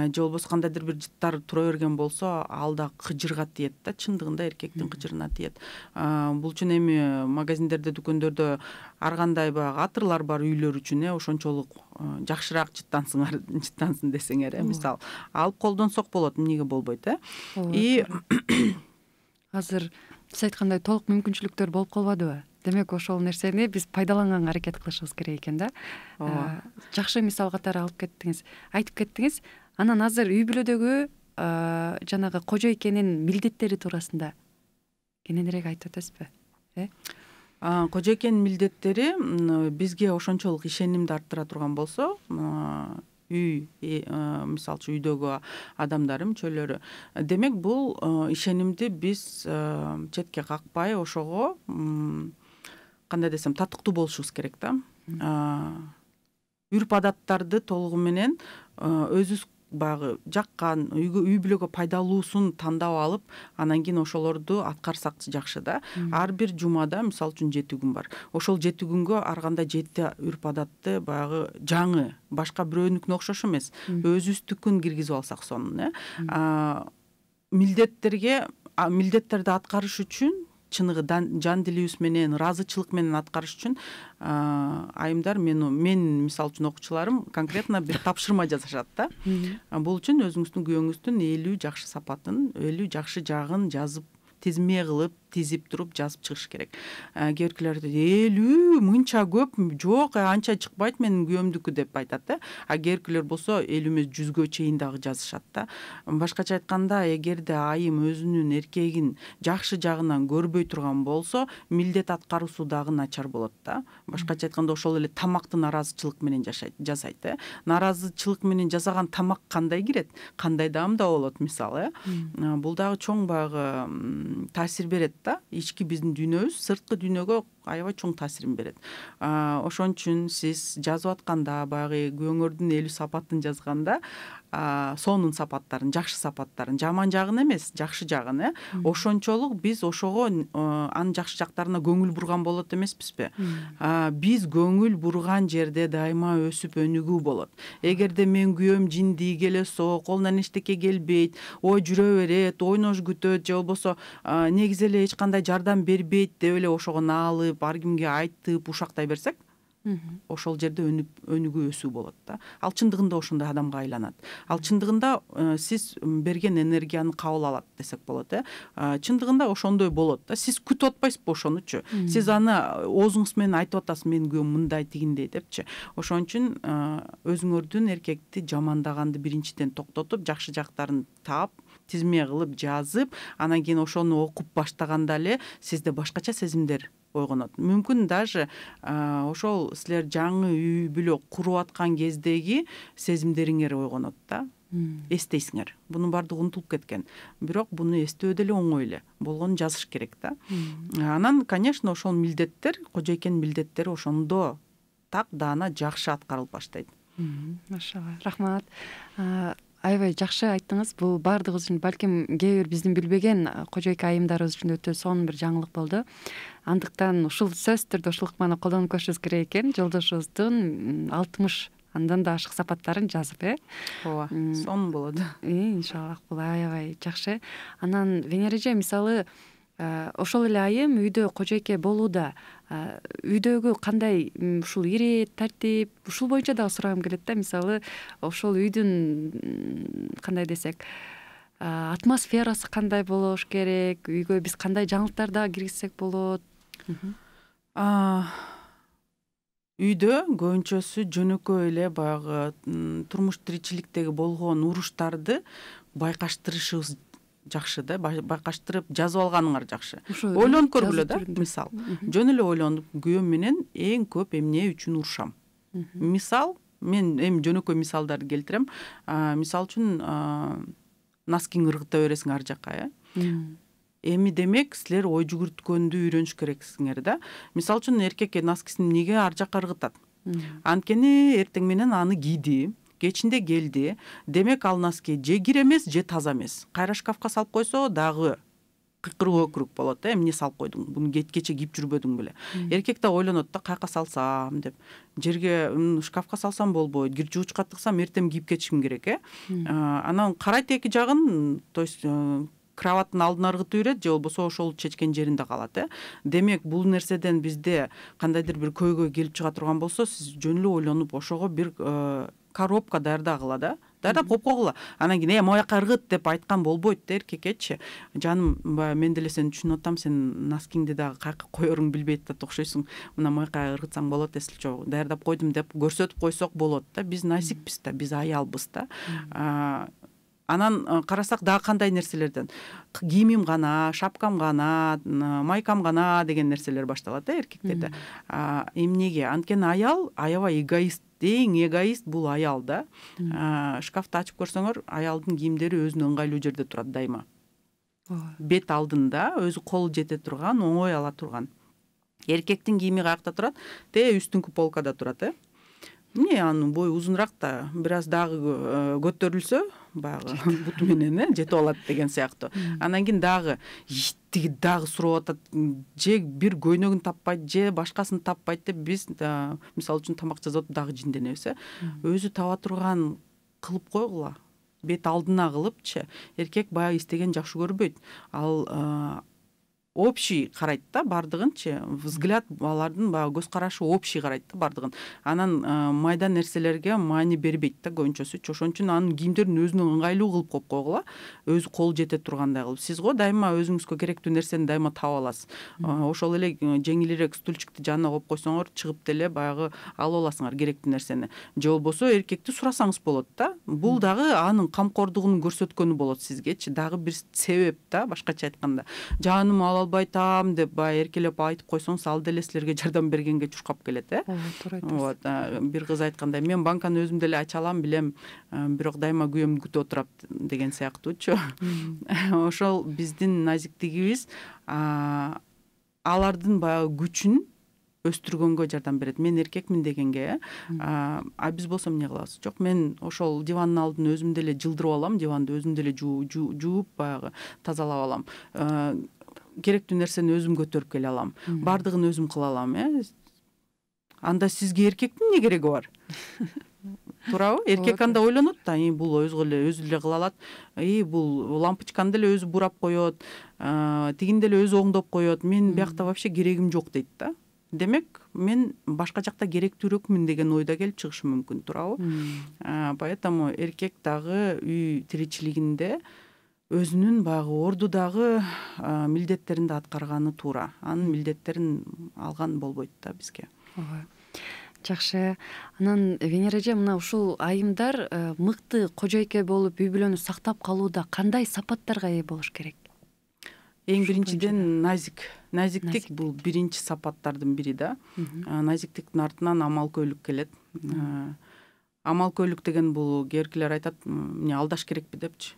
же болбосо кандайдыр бир жыттар тура берген болсо, ал да кыжырга тиет да, чындыгында эркектин кыжырына тиет. Бул үчүн эми магазиндерде, дүкөндөрдө ар кандай баягы атырлар бар үйлөр үчүн, ошончолук жакшыраак жыттансын десеңер, мисалы алып колдонсок болот, эмнеге болбойт, И
азыр сиз айткандай толук мүмкүнчүлүктөр болуп калбадыбы? Демек ошол нерсени биз пайдаланганга аракет кылышыбыз керек экен да. Жакшы мисал катары алып кеттиңиз, айтып кеттиңиз. Анан азыр үй бүлөдөгү жанагы кожо экенин милдеттери туурасында кененирээк айтып өтөсүзбү?
Кожо экенин милдеттери бизге ошончолук ишенимди арттыра турган болсо, үй, мисалы үчүн үйдөгү адамдары, мүчөлөрү, демек бул ишенимди биз четке какпай, ошого кандай десем, татыктуу болушубуз керек да. Үрп адаттарды толугу менен өзүбүз баягы жаккан, үй бүлөгө пайдалуусун тандап алып, анан кийин ошолорду аткарсак жакшы да. Ар бир жумада мисалы үчүн 7 күн бар. Ошол 7 күнгө ар кандай 7 үрп адатты баягы жаңы, башка бирөөнүкүнө окшош эмес, өзүбүздүкүн киргизип алсак сонун, милдеттерди аткарыш үчүн чыныгы жан дилибиз менен, ыраазычылык менен аткарыш үчүн айымдар, мен мисалы үчүн окуучуларым конкретно бир тапшырма жасашат да. Бул үчүн өзүңүздүн күйөөңүздүн 50 жакшы сапатын, 50 жакшы жагын жазып, тизме кылып, тизип туруп жазып чыгыш керек. Кээ биркилер 50 мынча көп, жок, анча чыкпайт менин күйөөмдүкү деп айтат. А кээ биркилер болсо 50 эмес 100гө чейин дагы жазышат да. Башкача айтканда, эгерде айым өзүнүн эркегин жакшы жагынан көрбөй турган болсо, милдет аткаруусу дагы начар болот да. Башкача айтканда, ошол эле тамакты нараазычылык менен жасайт. Нараазычылык менен жасаган тамак кандай кирет, кандай даамда болот, мисалы. Бул дагы чоң баягы таасир берет да. Ички биздин дүйнөбүз сырткы дүйнөгө аябай чоң таасирин берет. Ошон үчүн сиз жазып атканда, баягы күйөөңөрдүн 50 сапатын жазганда, сонун сапаттарын, жакшы сапаттарын, жаман жагын эмес, жакшы жагын, ошончолук биз ошого анын жакшы жактарына көңүл бурган болот эмеспизби? Биз көңүл бурган жерде дайыма өсүп өнүгүү болот. Эгерде мен күйөөм жиндий келесо, колунан эчтеке келбейт, ой жүрө берет, ойнош күтөт, же болбосо негизи эле эч кандай жардам бербейт деп эле ошого наалып, ар кимге айтып, ушактай берсек, ошол жерде өнүгүү өсүү болот да. Ал чындыгында ошондой адамга айланат. Ал чындыгында сиз берген энергияны кабыл алат десек болот, чындыгында ошондой болот да. Сиз күтүп атпайсызбы ошонучу? Сиз аны оозуңуз менен айтып атасыз, менин күйөөм мындай тигиндей депчи. Ошон үчүн өзүңөрдүн эркекти жамандаганды биринчиден токтотуп, жакшы жактарын таап, тизме кылып жазып, анан кийин ошону окуп баштаганда эле сизде башкача сезимдер ойгонот. Мүмкүн даже ошол силер жаңы үй бүлө куруп аткан кездеги сезимдериңер ойгонот да. Эстейсиңер. Бунун баардыгы унутулуп кеткен. Бирок буну эстөө деле оңой эле. Болгонун жазыш керек да. Анан, конечно, ошол милдеттер, кожо экен милдеттери ошондо так даана жакшы аткарылып баштайт.
Машалла, рахмат. Аябай жакшы айттыңыз. Бул баардыгыбыз үчүн, балким кээ бир биздин билбеген кожо эке айымдарыбыз үчүн өтө сонун бир жаңылык болду. Андыктан ушул сөзсүз түрдө ушул ыкманы колдонуп көрүшүбүз керек экен. Жолдошубуздун 60 андан да ашык сапаттарын жазып,
Ооба, сонун болот.
Иншаллах, бул аябай жакшы. Анан Венера эже, мисалы, ошол эле айым үйдө кожо эке болууда үйдөгү кандай ушул ирет, тартип, ушул боюнча дагы сурагым келет да. Мисалы, ошол үйдүн кандай десек, атмосферасы кандай болуш керек, үйгө биз кандай жаңылыктар дагы киргизсек болот?
Үйдө көбүнчөсү жөнөкөй эле баягы турмуш тиричиликтеги болгон уруштарды байкаштырышыбыз жакшы да. Байкаштырып жазып алганыңар жакшы. Ойлонуп көргүлө да. Мисал, жөн эле ойлонуп, күйөөм менен эң көп эмне үчүн урушам. Мисал, мен эми жөнөкөй мисалдарды келтирем. Мисал үчүн носкиңди ыргыта бересиң ар жакка, эми демек силер ой жүгүрткөндү үйрөнүш керексиңер да. Мисалы үчүн эркек носкисин эмнеге ар жакка ыргытат? Анткени эртең менен аны кийди, кечинде келди. Демек ал носки же кир эмес, же таза эмес. Кайра шкафка салып койсо дагы кыйкыруу өкүрүк болот да. Эмне салып койдуң? Буну кече кийип жүрбөдүң беле? Эркек да ойлонот да, каяка салсам деп. Жерге шкафка салсам болбойт, кир жуучка тыксам эртең кийип кетишим керек, Анан карайт эки жагын, то есть кроваттын алдына ыргытып үйрөт, же болбосо ошол чечкен жеринде калат, Демек бул нерседен бизде кандайдыр бир көйгөй келип чыга турган болсо, сиз жөн эле ойлонуп ошого бир коробка даярдагыла да. Даярдап коюп койгула. Анан кийин мояка ыргыт деп айткан болбойт да эркекечи. Жаным, баягы мен деле сени түшүнүп атам, сен носкиңди дагы каяка коеруң билбей атат окшойсуң. Мына мояка ыргытсаң болот десилчү. Даярдап койдум деп көрсөтүп койсок болот да. Биз назикпиз да, биз аялбыз да. Анан карасак дагы кандай нерселерден кийимим гана, шапкам гана, майкам гана деген нерселер башталат эркектерде. Эмнеге? Анткени аял аябай эгоист. Эң эгоист бул аял да. Шкафты ачып көрсөңөр, аялдын кийимдери өзүнө ыңгайлуу жерде турат дайыма. Бет алдында өзү кол жете турган, оңой ала турган. Эркектин кийими каякта турат? Үстүнкү полкада турат, Эмне анын бою узунураак да, бир аз дагы көтөрүлсө, баягы буту менен жетип алат деген сыяктуу. Анан кийин дагы тиги дагы сурап атат, же бир көйнөгүн таппайт, же башкасын таппайт деп биз мисалы үчүн тамак жасап дагы жинденебиз, Өзү таба турган кылып койгула. Бет алдына кылыпчы. Эркек баягы истеген жакшы көрбөйт. Ал общий карайт да бардыгынчы, взгляд алардын баягы көз карашы общий карайт да бардыгын. Анан майда нерселерге маани бербейт да көбүнчөсүчү. Ошон үчүн анын кийимдерин өзүнө ыңгайлуу кылып коюп койгула, өзү кол жете тургандай кылып. Сиз го дайыма өзүңүзгө керектүү нерсени дайыма таап аласыз. Ошол эле жеңилирээк стульчикти жанына коюп койсоңор, чыгып деле баягы алып аласыңар керектүү нерсени. Же болбосо эркекти сурасаңыз болот да. Бул дагы анын камкордугун көрсөткөнү болот сизгечи. Дагы бир себеп да, башкача айтканда. Жаным албайтам деп эркелеп айтып койсоңуз, ал деле силерге жардам бергенге чуркап келет, Вот, бир кыз айткандай, мен банканы өзүм деле ача алам билем, бирок дайыма күйөөм күтүп отурат деген сыяктуучу. Ошол биздин назиктигибиз алардын баягы күчүн өстүргөнгө жардам берет. Мен эркекмин дегенге, биз болсо эмне кылабыз? Жок, мен ошол дивандын алдын өзүм деле жылдырып алам, диванды өзүм деле жууп баягы тазалап алам. Керектүү нерсени өзүм көтөрүп келе алам. Бардыгын өзүм кыла алам, Анда сизге эркектин эмне кереги бар? Туурабы? Эркек анда ойлонот да, бул өзү эле кыла алат. Бул лампочканы деле өзү бурап коет, тигин деле өзү оңдоп коет. Мен биякта вообще керегим жок дейт да. Демек, мен башка жакта керектүүрөкмүн деген ойда келип чыгышы мүмкүн, туурабы? Поэтому эркек дагы үй тиричилигинде өзүнүн баягы ордудагы милдеттерин да аткарганы туура. Анын милдеттерин алган болбойт да бизге.
Жакшы. Анан Венера эже, мына ушул айымдар мыкты кожойке болуп үй бүлөнү сактап калууда кандай сапаттарга ээ болуш керек?
Эң биринчиден назиктик бул биринчи сапаттардын бири да. Назиктиктин артынан амалкөйлүк келет. Амалкөйлүк деген бул кээбиркилер айтат, эмне алдаш керекпи депчи.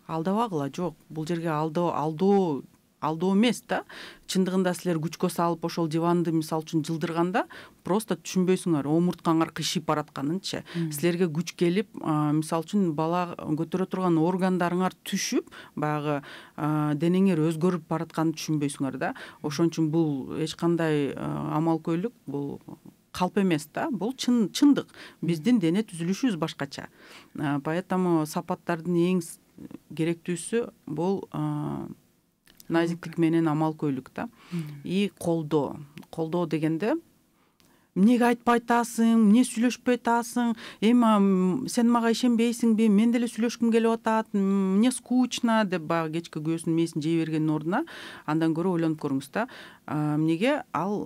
Алдабагыла, жок. Бул жерге алдоо эмес да. Чындыгында силер күчкө салып ошол диванды мисалы үчүн жылдырганда просто түшүнбөйсүңөр, омурткаңар кыйшыйып баратканынчы. Силерге күч келип, мисалы үчүн бала көтөрө турган органдарыңар түшүп, баягы денеңер өзгөрүп баратканын түшүнбөйсүңөр да. Ошон үчүн бул эч кандай амалкөйлүк, бул калп эмес да, бул чындык. Биздин дене түзүлүшүбүз башкача. Поэтому сапаттардын эң керектүүсү бул назиктик менен амалкөйлүк да. Колдоо дегенде эмнеге айтпай атасың, эмне сүйлөшпөй атасың, сен мага ишенбейсиңби, мен деле сүйлөшкүм келип атат, мне скучно деп баягы кечки күйөөсүнүн мээсин жей бергендин ордуна андан көрө ойлонуп көрүңүз да. Эмнеге ал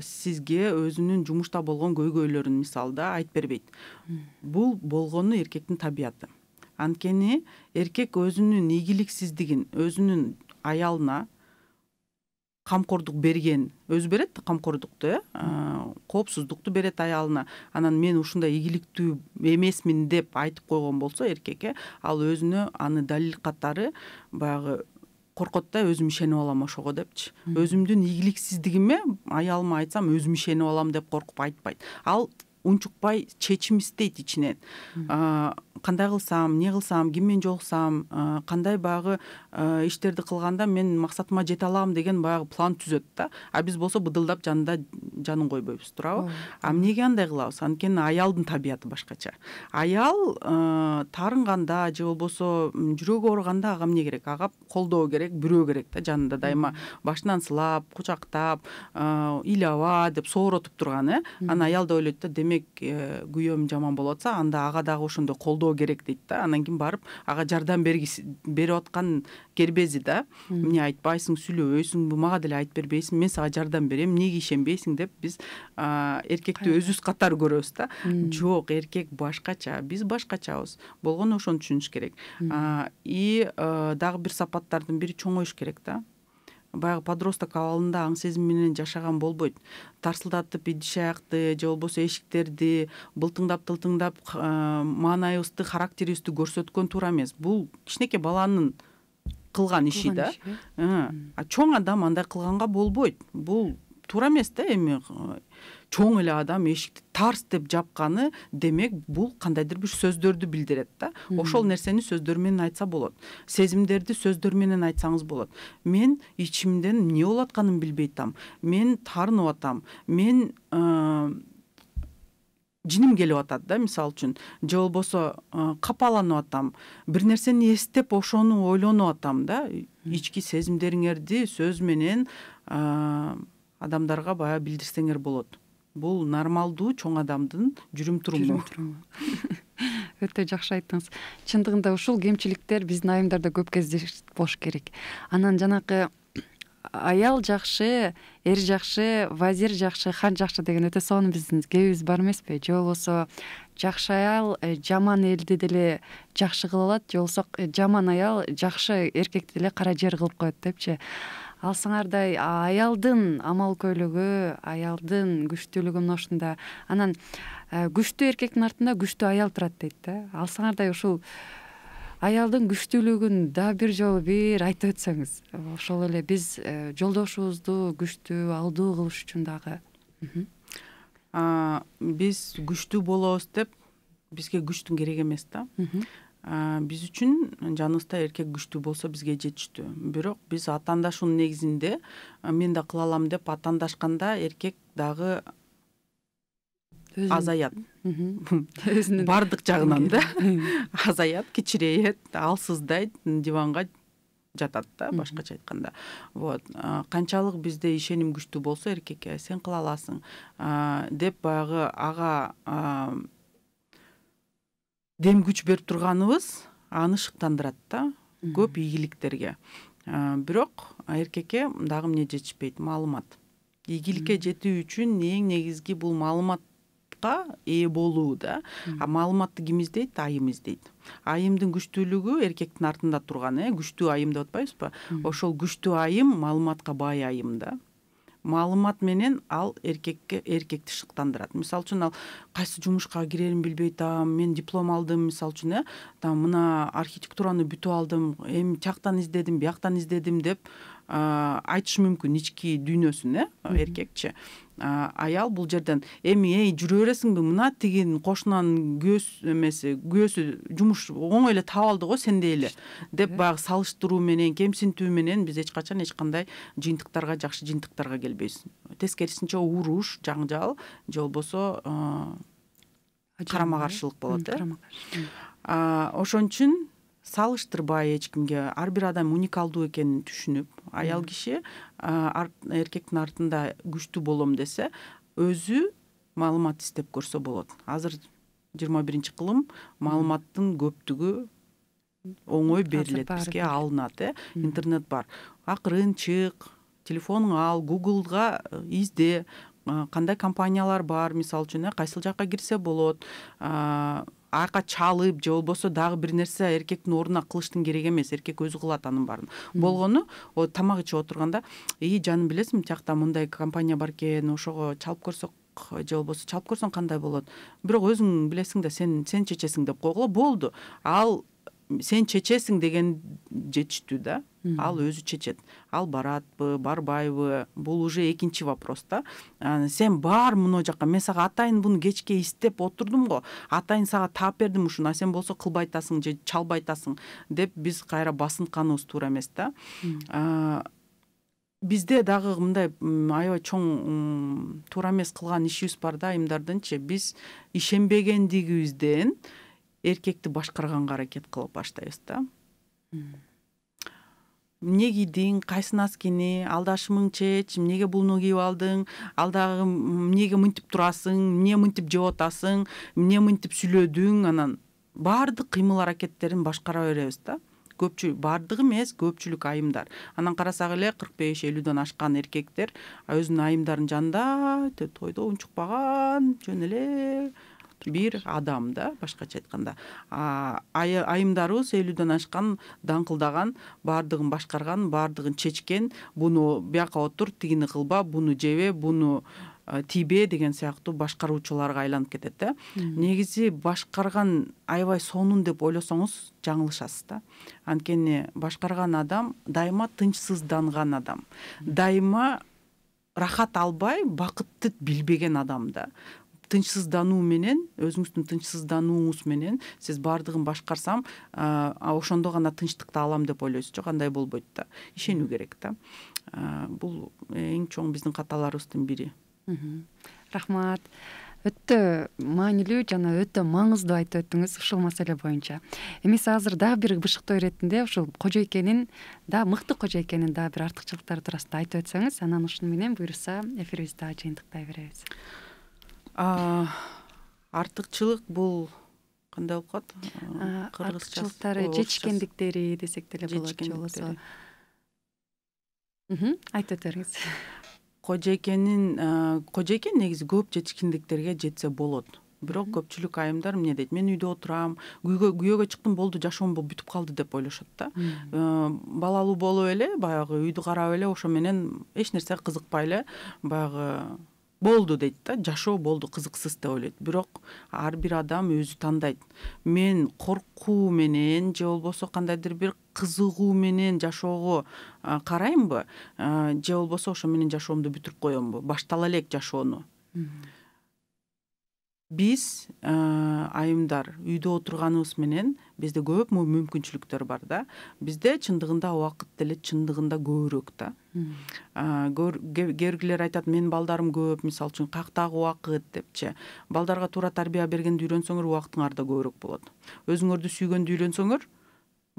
сизге өзүнүн жумушта болгон көйгөйлөрүн мисалда айтып бербейт. Бул болгону эркектин табияты. Анткени эркек өзүнүн ийгиликсиздигин, өзүнүн аялына камкордук берген, өзү берет камкордукту, коопсуздукту берет аялына. Анан мен ушундай ийгиликтүү эмесмин деп айтып койгон болсо эркекке, ал өзүнө аны далил катары баягы коркот да, өзүм ишенип алам ошого депчи. Өзүмдүн ийгиликсиздигиме аялыма айтсам өзүм ишенип алам деп коркуп айтпайт. Ал унчукпай чечим издейт ичинен. Кандай кылсам, эмне кылсам, ким менен жолуксам, кандай баягы иштерди кылганда мен максатыма жете алам деген баягы план түзөт да. А биз болсо быдылдап жанында жанын койбойбуз, туурабы? А эмнеге андай кылабыз? Анткени аялдын табияты башкача. Аял таарынганда же болбосо жүрөгү ооруганда ага эмне керек? Ага колдоо керек, бирөө керек да, жанында дайыма башынан сылап, кучактап, ыйлаба деп сооротуп турган, Анан аял да ойлойт да, демек күйөөм жаман болуп атса, анда ага дагы ошондой колдоо керек дейт да. Анан кийин барып ага жардам берип аткан кербези да. Эмне айтпайсың, сүйлөбөйсүңбү, мага деле айтып бербейсиң, мен сага жардам берем, эмнеге ишенбейсиң деп биз эркекти өзүбүз катары көрөбүз да. Жок, эркек башкача, биз башкачабыз. Болгону ошону түшүнүш керек. И дагы бир сапаттардын бири чоңоюш керек да. Баягы подросток абалында аң сезим менен жашаган болбойт. Тарсылдатып идиш аякты же болбосо эшиктерди былтыңдап маанайыбызды, характерибизди көрсөткөн туура эмес. Бул кичинекей баланын кылган иши да. Чоң адам андай кылганга болбойт. Бул туура эмес да. Эми чоң эле адам эшикти тарс деп жапканы демек бул кандайдыр бир сөздөрдү билдирет да. Ошол нерсени сөздөр менен айтса болот. Сезимдерди сөздөр менен айтсаңыз болот. Мен ичимден эмне болуп атканын билбей атам. Мен таарынып атам. Мен жиним келип атат да, мисалы үчүн. Же болбосо капаланып атам. Бир нерсени эстеп ошону ойлонуп атам да. Ички сезимдериңерди сөз менен адамдарга баягы билдирсеңер болот. Бул нормалдуу чоң адамдын жүрүм туруму.
Өтө жакшы айттыңыз. Чындыгында ушул кемчиликтер биздин айымдарда көп кездешет болуш керек. Анан жанакы аял жакшы, эр жакшы, вазир жакшы, хан жакшы деген өтө сонун биздин кебибиз бар эмеспи? Же болбосо жакшы аял жаман элди деле жакшы кыла алат, же болбосо жаман аял жакшы эркекти деле кара жер кылып коет депчи. Алсаңардай аялдын амал-көйлөгү, аялдын күчтүүлүгү мына ушунда. Анан күчтүү эркектин артында күчтүү аял турат дейт да. Алсаңардай ушул аялдын күчтүүлүгүн да бир жолу бир айтып өтсөңүз. Ошол эле биз жолдошубузду күчтүү, алдуу кылыш үчүн дагы.
Биз күчтүү болобуз деп бизге күчтүн кереги эмес да. Биз үчүн жаныбызда эркек күчтүү болсо бизге жетиштүү. Бирок биз атаандашуунун негизинде мен да кыла алам деп атаандашканда эркек дагы азаят. Бардык жагынан да азаят, кичирейет, алсыздайт, диванга жатат да, башкача айтканда. Вот. Канчалык бизде ишеним күчтүү болсо эркекке сен кыла аласың деп баягы ага дем күч берип турганыбыз аны шыктандырат да, көп ийгиликтерге. Бирок эркекке дагы эмне жетишпейт? Маалымат. Ийгиликке жетүү үчүн эң негизги бул маалыматка ээ болуу да. Маалыматты ким издейт? Айым издейт. Айымдын күчтүүлүгү эркектин артында турган, күчтүү айым деп атпайбызбы? Ошол күчтүү айым маалыматка бай айым да. Маалымат менен ал эркекти шыктандырат. Мисалы үчүн ал кайсы жумушка кирерин билбей атам, мен диплом алдым, мисалы үчүн мына архитектураны бүтүп алдым, эми тияктан издедим, бияктан издедим деп айтышы мүмкүн ички дүйнөсүн, эркекчи. Аял бул жерден эми жүрө бересиңби, мына тигин кошунанын күйөөсү жумуш оңой эле таап алды го сендей эле деп баягы салыштыруу менен, кемсинтүү менен биз эч качан эч кандай жыйынтыктарга, жакшы жыйынтыктарга келбейбиз. Тескерисинче уруш, жаңжал же болбосо карама каршылык болот. Ошон үчүн салыштырбай эч кимге, ар бир адам уникалдуу экенин түшүнүп, аял киши эркектин артында күчтүү болом десе, өзү маалымат издеп көрсө болот. Азыр 21-кылым маалыматтын көптүгү оңой берилет бизге, алынат, интернет бар. Акырын чык, телефонуңа ал, Google'га изде, кандай компаниялар бар, мисалы үчүн, кайсыл жакка кирсе болот. Айка чалып же болбосо дагы бир нерсе эркектин ордуна кылыштын кереги эмес, эркек өзү кылат анын баарын. Болгону тамак ичип отурганда, жаным билесиңби, тиякта мындай компания бар экен, ошого чалып көрсөк же болбосо чалып көрсөң кандай болот. Бирок өзүң билесиң да, сен чечесиң деп койгула, болду. Ал сен чечесиң деген жетиштүү да. Ал өзү чечет. Ал баратпы, барбайбы, бул уже экинчи вопрос да. Сен бар мына жака, мен сага атайын буну кечке истеп отурдум го, атайын сага таап бердим ушуну, а сен болсо кылбай атасың же чалбай атасың деп биз кайра басынтканыбыз туура эмес да. Бизде дагы мындай аябай чоң туура эмес кылган ишибиз бар да, айымдардынчы. Биз ишенбегендигибизден эркекти башкарганга аракет кылып баштайбыз да. Эмне кийдиң, кайсы носкини, алдашымың чеч, эмнеге буну кийип алдың, алдагы эмнеге мынтип турасың, эмне мынтип жеп атасың, эмне мынтип сүйлөдүң, анан баардык кыймыл аракеттерин башкара беребиз да. Көпчүлүк, баардыгы эмес, көпчүлүк айымдар. Анан карасак эле 45-50дөн ашкан эркектер өзүнүн айымдарын жанында тойдо унчукпаган жөн эле бир адам да, башкача айтканда. Айымдарыбыз 50дөн ашкан, даңкылдаган, баардыгын башкарган, баардыгын чечкен, буну бияка отур, тигини кылба, буну жебе, буну тийбе деген сыяктуу башкаруучуларга айланып кетет да. Негизи башкарган аябай сонун деп ойлосоңуз жаңылышасыз да. Анткени башкарган адам дайыма тынчсызданган адам, дайыма рахат албай, бакытты билбеген адам да. Тынчсыздануу менен, өзүңүздүн тынчсызданууңуз менен сиз баардыгын башкарсам, ошондо гана тынчтыкты алам деп ойлойсуз. Жок, андай болбойт да. Ишенүү керек да. Бул эң чоң биздин каталарыбыздын бири.
Рахмат. Өтө маанилүү жана өтө маңыздуу айтып өттүңүз ушул маселе боюнча. Эмес азыр дагы бир бышыктоо иретинде ушул кожойкенин да, мыкты кожойкенин да бир артыкчылыктары туурасында айтып өтсөңүз, анан ушуну менен буюрса эфирибизди жыйынтыктай беребиз.
Артыкчылык бул кандай болуп калат?
Артыкчылыктары жетишкендиктери десек деле болот же болбосо. Айтып өтөңүз.
Кожойкен негизи көп жетишкендиктерге жетсе болот. Бирок көпчүлүк айымдар эмне дейт? Мен үйдө отурам, күйөөгө чыктым, болду, жашоом бүтүп калды деп ойлошот да. Балалуу болуп эле, баягы үйдү карап эле, ошо менен эч нерсе кызыкпай эле, баягы болду дейт да, жашоо болду, кызыксыз деп ойлойт. Бирок ар бир адам өзү тандайт. Мен коркуу менен же болбосо кандайдыр бир кызыгуу менен жашоого караймбы, же болбосо ошо менен жашоомду бүтүрүп коёмбу, баштала элек жашоону. Биз айымдар үйдө отурганыбыз менен бизде көп мүмкүнчүлүктөр бар да. Бизде чындыгында убакыт деле чындыгында көбүрөөк да. Кээбиргилер айтат, менин балдарым көп, мисалы үчүн каяктагы убакыт депчи. Балдарга туура тарбия бергенди үйрөнсөңөр, убактыңар да көбүрөөк болот. Өзүңөрдү сүйгөндү үйрөнсөңөр,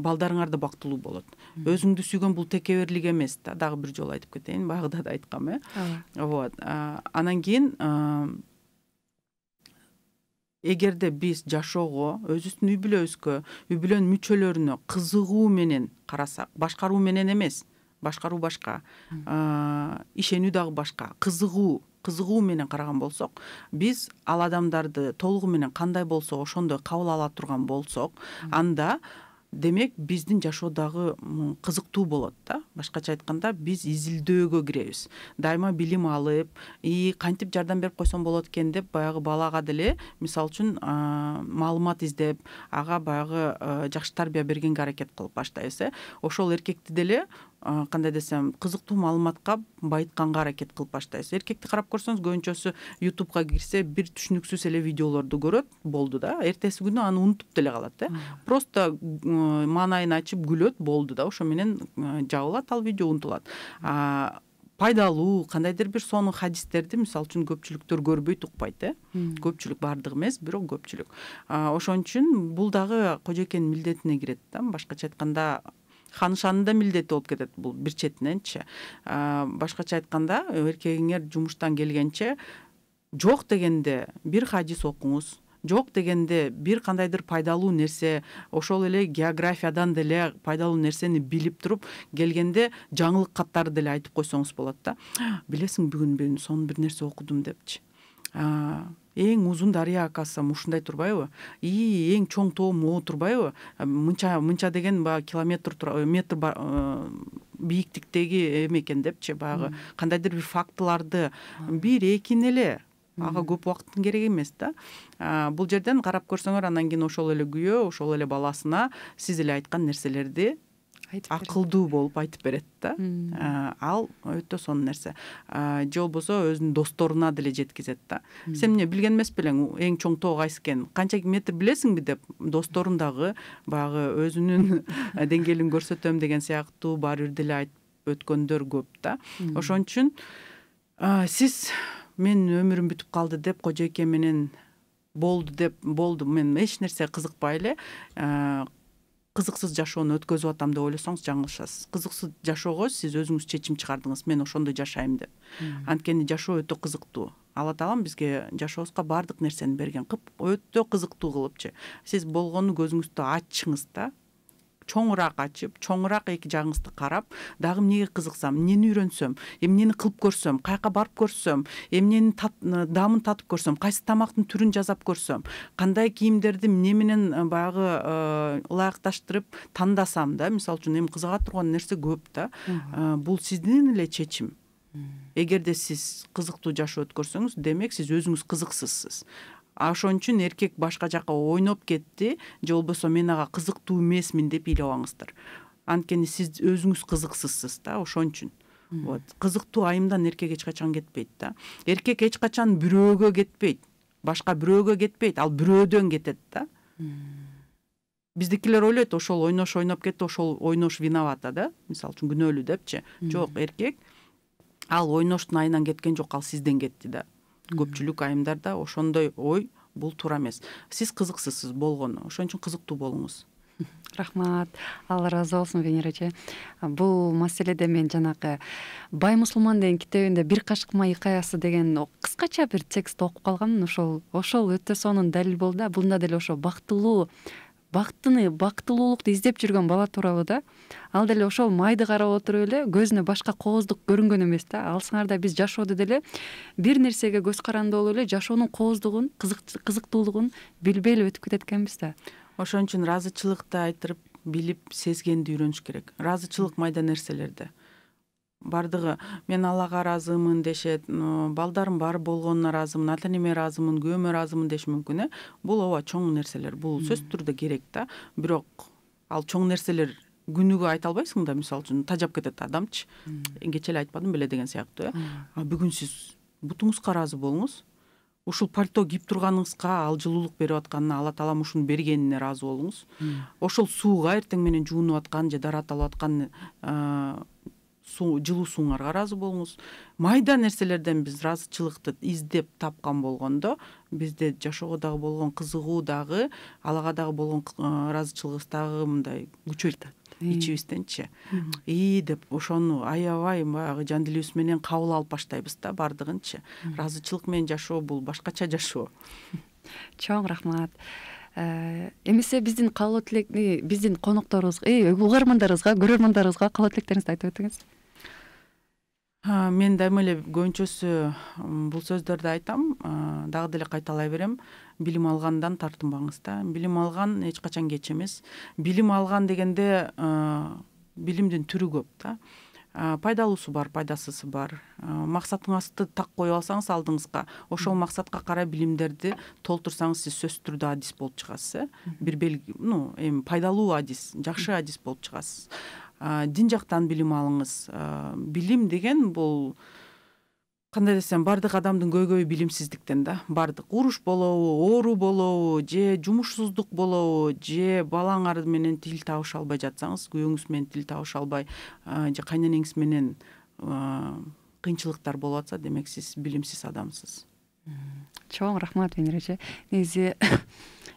балдарыңар да бактылуу болот. Өзүңдү сүйгөн бул текеберлик эмес да. Дагы бир жолу айтып кетейин, багыда да айткам, Вот. Анан кийин эгерде биз жашоого, өзүбүздүн үй бүлөбүзгө, үй бүлөнүн мүчөлөрүнө кызыгуу менен карасак, башкаруу менен эмес, башкаруу башка, ишенүү дагы башка, кызыгуу менен караган болсок, биз ал адамдарды толугу менен кандай болсо ошондой кабыл ала турган болсок, анда демек биздин жашоо дагы кызыктуу болот да. Башкача айтканда, биз изилдөөгө киребиз. Дайыма билим алып, кантип жардам берип койсом болот экен деп, баягы балага деле, мисалы үчүн, маалымат издеп, ага баягы жакшы тарбия бергенге аракет кылып баштайбыз. Ошол эркекти деле кандай десем, кызыктуу маалыматка байытканга аракет кылып баштайбыз. Эркекти карап көрсөңүз, көбүнчөсү YouTubeга кирсе, бир түшүнүксүз эле видеолорду көрөт, болду да. Эртеси күнү аны унутуп деле калат, Просто маанайын ачып күлөт, болду да. Ошо менен жабылат ал видео, унутулат. Пайдалуу кандайдыр бир сонун хадистерди, мисалы үчүн, көпчүлүктөр көрбөйт, укпайт, Көпчүлүк, баардыгы эмес, бирок көпчүлүк. Ошон үчүн бул дагы кожойкенин милдетине кирет да. Башкача айтканда, ханышанын да милдети болуп кетет бул бир четиненчи. Башкача айтканда, эркегиңер жумуштан келгенче жок дегенде бир хадис окуңуз, жок дегенде бир кандайдыр пайдалуу нерсе, ошол эле географиядан деле пайдалуу нерсени билип туруп келгенде жаңылык каттары деле айтып койсоңуз болот да. Билесиң, бүгүн мен сонун бир нерсе окудум депчи. Эң узун дарыя, акасам, ушундай турбайбы? Эң чоң тоо могу турбайбы? Мынча деген километр, метр бийиктиктеги эме экен депчи, баягы кандайдыр бир фактыларды бир экин эле ага көп убакыттын кереги эмес да. Бул жерден карап көрсөңөр, анан кийин ошол эле күйөө ошол эле баласына сиз эле айткан нерселерди акылдуу болуп айтып берет да. Ал өтө сонун нерсе. Же болбосо өзүнүн досторуна деле жеткизет да. Сен эмне билген эмес белең, эң чоң тоо кайсы экен, канча метр билесиңби деп, досторун дагы баягы өзүнүн деңгээлин көрсөтөм деген сыяктуу баары бир деле айтып өткөндөр көп да. Ошон үчүн сиз менин өмүрүм бүтүп калды деп кожойке менен болду мен эч нерсе кызыкпай эле кызыксыз жашоону өткөзүп атам деп ойлосоңуз жаңылышасыз. Кызыксыз жашоого сиз өзүңүз чечим чыгардыңыз, мен ошондой жашайм деп. Анткени жашоо өтө кызыктуу. Алла таалам бизге жашообузга баардык нерсени берген, өтө кызыктуу кылыпчы. Сиз болгону көзүңүздү ачыңыз да, чоңураак ачып, чоңураак эки жагыңызды карап, дагы эмнеге кызыксам, эмнени үйрөнсөм, эмнени кылып көрсөм, каяка барып көрсөм, эмненин даамын татып көрсөм, кайсы тамактын түрүн жасап көрсөм, кандай кийимдерди эмне менен баягы ылайыкташтырып тандасам да, мисалы үчүн эми кызыга турган нерсе көп да. Бул сиздин эле чечим. Эгерде сиз кызыктуу жашоо өткөрсөңүз, демек сиз өзүңүз кызыксызсыз. Ошон үчүн эркек башка жака ойноп кетти, же болбосо мен ага кызыктуу эмесмин деп ыйлабаңыздар. Анткени сиз өзүңүз кызыксызсыз да, ошон үчүн. Вот, кызыктуу айымдан эркек эч качан кетпейт да. Эркек эч качан бирөөгө кетпейт, башка бирөөгө кетпейт, ал бирөөдөн кетет да. Биздикилер ойлойт, ошол ойнош ойноп кетти, ошол ойнош виновата да, мисалы үчүн күнөөлүү депчи. Жок, эркек ал ойноштун айынан кеткен жок, ал сизден кетти да. Көпчүлүк айымдарда ошондой ой, бул туура эмес. Сиз кызыксызсыз болгону, ошон үчүн кызыктуу болуңуз.
Рахмат, Алла ыраазы болсун Венера эже. Бул маселеде мен жанагы Бай мусулман деген китебинде Бир кашык май ыкаясы деген кыскача бир текст окуп калганмын. Ошол өтө сонун далил болду да. Бунда деле ошо бактылуулукту издеп жүргөн бала тууралуу да. Ал деле ошол майды карап отуруп эле көзүнө башка кооздук көрүнгөн эмес да. Алсаңар да биз жашоодо деле бир нерсеге көз каранды болуп эле жашоонун кооздугун, кызыктуулугун билбей эле өтүп кетет экенбиз да.
Ошон үчүн ыраазычылыкты айтырып, билип, сезгенди үйрөнүш керек. Ыраазычылык майда нерселерде. Бардыгы мен Аллага ыраазымын дешет, балдарым баары болгонуна ыраазымын, ата энеме ыраазымын, күйөөмө ыраазымын деш мүмкүн. Бул ооба чоң нерселер, бул сөзсүз түрдө керек да. Бирок ал чоң нерселер күнүгө айта албайсың да, мисалы үчүн тажап кетет адамчы. Кечээ эле айтпадым беле деген сыяктуу. Бүгүн сиз бутуңузга ыраазы болуңуз. Ушул пальто кийип турганыңызга, ал жылуулук берип атканына, Алла таалам ушуну бергенине ыраазы болуңуз. Ошол сууга эртең менен жуунуп аткан же дараталып аткан жылуу сууңарга ыраазы болуңуз. Майда нерселерден биз ыраазычылыкты издеп тапкан болгондо, бизде жашоого дагы болгон кызыгуу дагы, Аллага дагы болгон ыраазычылыгыбыз дагы мындай күчөйт ичибизденчи. Деп ошону аябай баягы жан дилибиз менен кабыл алып баштайбыз да, бардыгынчы. Ыраазычылык менен жашоо бул башкача жашоо.
Чоң рахмат. Эмесе биздин каалоо тилекни биздин конокторубузга, угармандарыбызга, көрөрмандарыбызга каалоо тилектериңизди айтып өтүңүз.
Мен дайыма эле көбүнчөсү бул сөздөрдү айтам, дагы деле кайталай берем. Билим алгандан тартынбаңыз да. Билим алган эч качан кеч эмес. Билим алган дегенде билимдин түрү көп да. Пайдалуусу бар, пайдасызы бар. Максатыңызды так коюп алсаңыз алдыңызга, ошол максатка карай билимдерди толтурсаңыз, сиз сөзсүз түрдө адис болуп чыгасыз. Бир эми пайдалуу адис, жакшы адис болуп чыгасыз. Дин жактан билим алыңыз. Билим деген бул кандай десем, бардык адамдын көйгөйү билимсиздиктен да. Бардык уруш болобу, оору болобу, же жумушсуздук болобу, же балаңар менен тил табыша албай жатсаңыз, күйөөңүз менен тил табыша албай, же кайненеңиз менен кыйынчылыктар болуп атса, демек сиз билимсиз адамсыз.
Чоң рахмат Венера эже. Негизи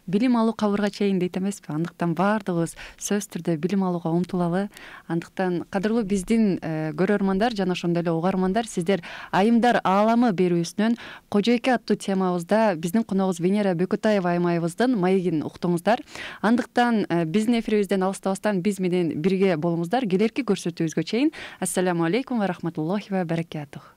билим алуу кабырга чейин дейт эмеспи? Андыктан баардыгыбыз сөзсүз түрдө билим алууга умтулалы. Андыктан кадырлуу биздин көрөрмандар жана ошондой эле угармандар, сиздер Айымдар ааламы берүүсүнөн Кожойке аттуу темабызда биздин коногубуз Венера Бөкөтаева айымайыбыздын маегин уктуңуздар. Андыктан биздин эфирибизден алыстабастан биз менен бирге болуңуздар. Келерки көрсөтүүбүзгө чейин ассаламу алейкум ва рахматуллахи ва баракатух.